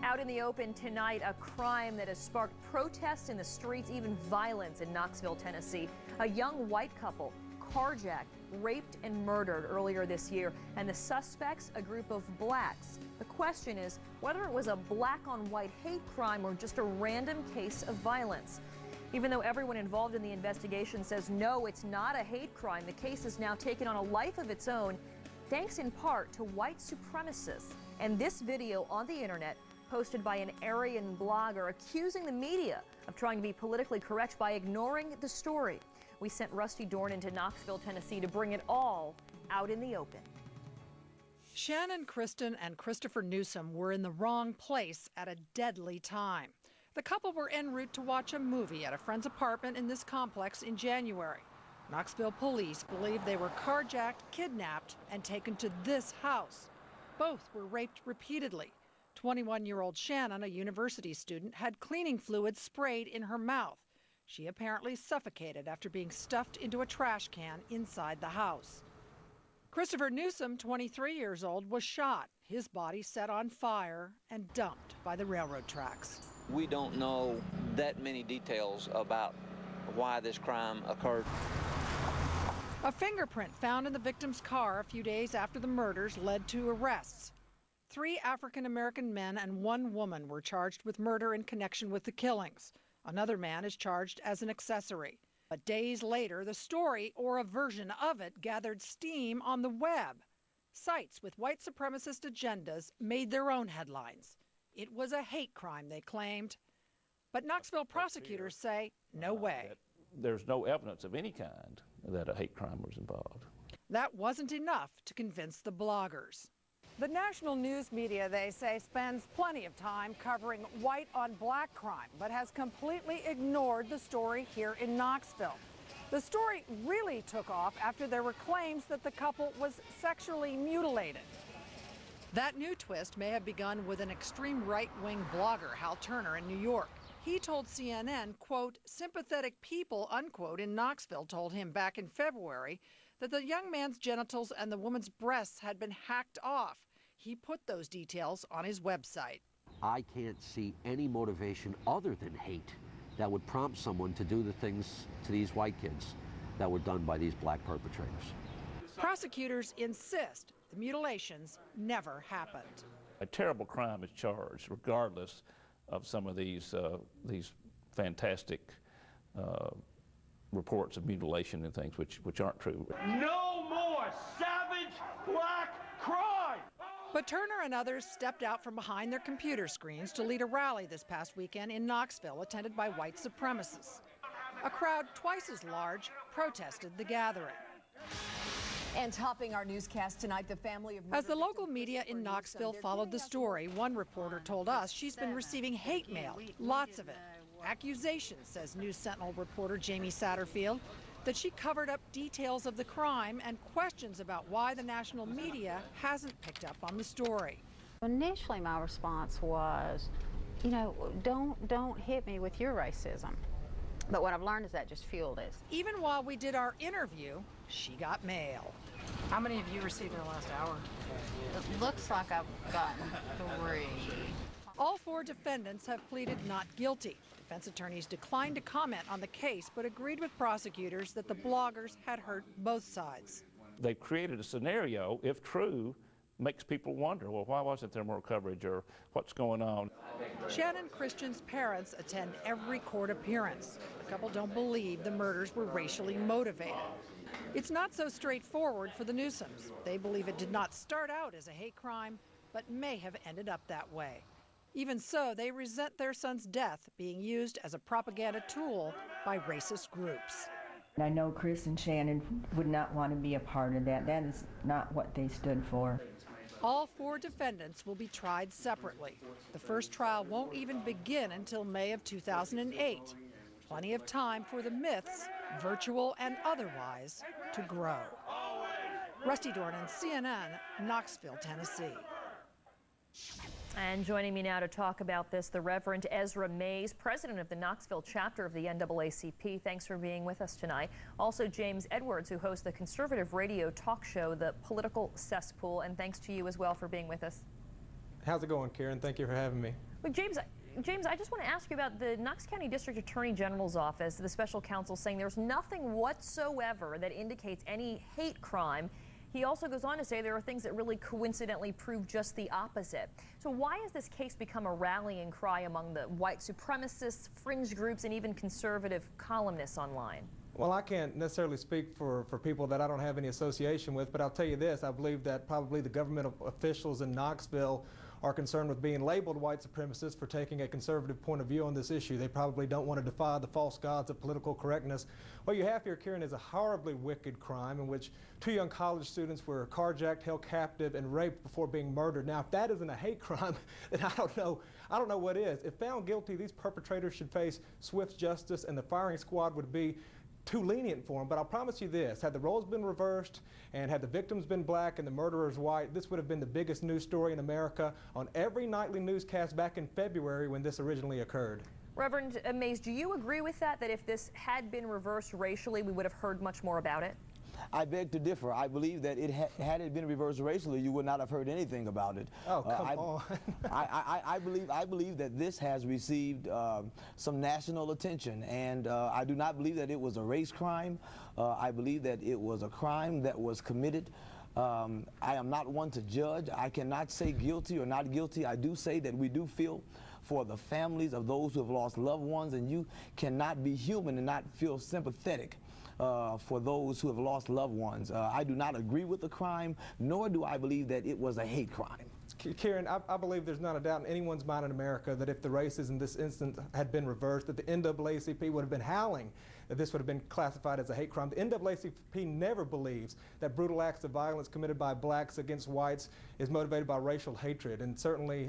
Out in the open tonight, a crime that has sparked protests in the streets, even violence in Knoxville, Tennessee. A young white couple carjacked, raped, and murdered earlier this year, and the suspects, a group of blacks. The question is whether it was a black-on-white hate crime or just a random case of violence. Even though everyone involved in the investigation says no, it's not a hate crime, the case has now taken on a life of its own, thanks in part to white supremacists. And this video on the internet, posted by an Aryan blogger accusing the media of trying to be politically correct by ignoring the story. We sent Rusty Dorn into Knoxville, Tennessee to bring it all out in the open. Channon Christian and Christopher Newsom were in the wrong place at a deadly time. The couple were en route to watch a movie at a friend's apartment in this complex in January. Knoxville police believe they were carjacked, kidnapped, and taken to this house. Both were raped repeatedly. 21-year-old Channon, a university student, had cleaning fluid sprayed in her mouth. She apparently suffocated after being stuffed into a trash can inside the house. Christopher Newsom, 23 years old, was shot, his body set on fire and dumped by the railroad tracks. We don't know that many details about why this crime occurred. A fingerprint found in the victim's car a few days after the murders led to arrests. 3 African-American men and 1 woman were charged with murder in connection with the killings. Another man is charged as an accessory. But days later, the story, or a version of it, gathered steam on the web. Sites with white supremacist agendas made their own headlines. It was a hate crime, they claimed. But Knoxville prosecutors say, no way. There's no evidence of any kind that a hate crime was involved. That wasn't enough to convince the bloggers. The national news media, they say, spends plenty of time covering white-on-black crime, but has completely ignored the story here in Knoxville. The story really took off after there were claims that the couple was sexually mutilated. That new twist may have begun with an extreme right-wing blogger, Hal Turner, in New York. He told CNN, quote, sympathetic people, unquote, in Knoxville told him back in February that the young man's genitals and the woman's breasts had been hacked off. He put those details on his website. I can't see any motivation other than hate that would prompt someone to do the things to these white kids that were done by these black perpetrators. Prosecutors insist the mutilations never happened. A terrible crime is charged, regardless of some of these fantastic reports of mutilation and things which aren't true. No more savage black crime! But Turner and others stepped out from behind their computer screens to lead a rally this past weekend in Knoxville, attended by white supremacists. A crowd twice as large protested the gathering. And topping our newscast tonight, the family of... As the local media in Knoxville followed the story, one reporter told us she's been receiving hate mail, lots of it. Accusations, says News Sentinel reporter Jamie Satterfield, that she covered up details of the crime and questions about why the national media hasn't picked up on the story. Initially, my response was, you know, don't hit me with your racism. But what I've learned is that just fueled it. Even while we did our interview, she got mail. How many of you received in the last hour? It looks like I've gotten 3. All 4 defendants have pleaded not guilty. Defense attorneys declined to comment on the case, but agreed with prosecutors that the bloggers had hurt both sides. They've created a scenario, if true, makes people wonder, well, why wasn't there more coverage, or what's going on? Channon Christian's parents attend every court appearance. The couple don't believe the murders were racially motivated. It's not so straightforward for the Newsoms. They believe it did not start out as a hate crime, but may have ended up that way. Even so, they resent their son's death being used as a propaganda tool by racist groups. I know Chris and Channon would not want to be a part of that. That is not what they stood for. All 4 defendants will be tried separately. The first trial won't even begin until May of 2008. Plenty of time for the myths, virtual and otherwise, to grow. Rusty Dorn, CNN, Knoxville, Tennessee. And joining me now to talk about this, the Reverend Ezra Mays, president of the Knoxville chapter of the NAACP. Thanks for being with us tonight. Also, James Edwards, who hosts the conservative radio talk show, The Political Cesspool. And thanks to you as well for being with us. How's it going, Karen? Thank you for having me. But James, I just want to ask you about the Knox County District Attorney General's office, the special counsel, saying there's nothing whatsoever that indicates any hate crime. He also goes on to say there are things that really coincidentally prove just the opposite. So why has this case become a rallying cry among the white supremacists, fringe groups, and even conservative columnists online? Well, I can't necessarily speak for people that I don't have any association with, but I'll tell you this, I believe that probably the government officials in Knoxville are concerned with being labeled white supremacists for taking a conservative point of view on this issue. They probably don't want to defy the false gods of political correctness. What you have here, Kieran, is a horribly wicked crime in which 2 young college students were carjacked, held captive, and raped before being murdered. Now, if that isn't a hate crime, then I don't know what is. If found guilty, these perpetrators should face swift justice, and the firing squad would be too lenient for them. But I'll promise you this, had the roles been reversed and had the victims been black and the murderers white, this would have been the biggest news story in America on every nightly newscast back in February when this originally occurred. Reverend Mays, do you agree with that if this had been reversed racially, we would have heard much more about it? I beg to differ. I believe that had it been reversed racially, you would not have heard anything about it. Oh, come on. I believe that this has received some national attention, and I do not believe that it was a race crime. I believe that it was a crime that was committed. I am not one to judge. I cannot say guilty or not guilty. I do say that we do feel for the families of those who have lost loved ones, and you cannot be human and not feel sympathetic for those who have lost loved ones. I do not agree with the crime, nor do I believe that it was a hate crime. Kieran, I believe there's not a doubt in anyone's mind in America that if the races in this instance had been reversed, that the NAACP would have been howling that this would have been classified as a hate crime. The NAACP never believes that brutal acts of violence committed by blacks against whites is motivated by racial hatred. And certainly,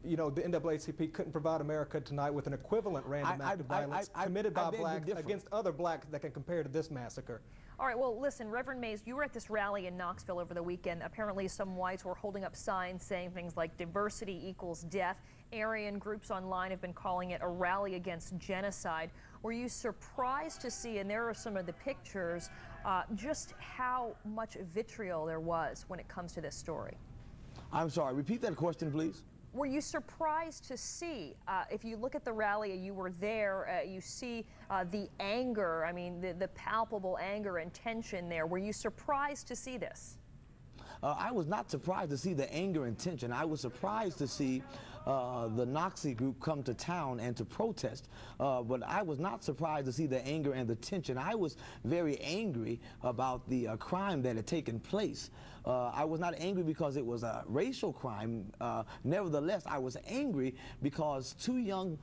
you know, the NAACP couldn't provide America tonight with an equivalent random act of violence committed by blacks against other blacks that can compare to this massacre. All right, well, listen, Reverend Mays, you were at this rally in Knoxville over the weekend. Apparently some whites were holding up signs saying things like diversity equals death. Aryan groups online have been calling it a rally against genocide. Were you surprised to see, and there are some of the pictures, just how much vitriol there was when it comes to this story? I'm sorry, repeat that question, please. Were you surprised to see, if you look at the rally, you were there, you see the anger, I mean, the palpable anger and tension there. Were you surprised to see this? I was not surprised to see the anger and tension. I was surprised to see the Nazi group come to town and to protest, but I was not surprised to see the anger and the tension. I was very angry about the crime that had taken place. I was not angry because it was a racial crime. Nevertheless, I was angry because 2 young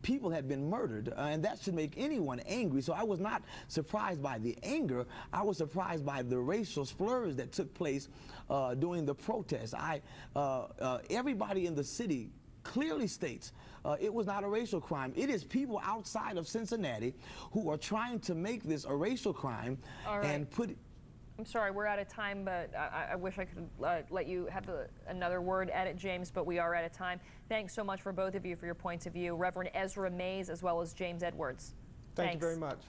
people had been murdered, and that should make anyone angry. So I was not surprised by the anger. I was surprised by the racial slurs that took place during the protest. Everybody in the city clearly states it was not a racial crime. It is people outside of Cincinnati who are trying to make this a racial crime and put it. I'm sorry, we're out of time, but I wish I could let you have another word at it, James, but we are out of time. Thanks so much for both of you for your points of view. Reverend Ezra Mays as well as James Edwards. Thank you very much.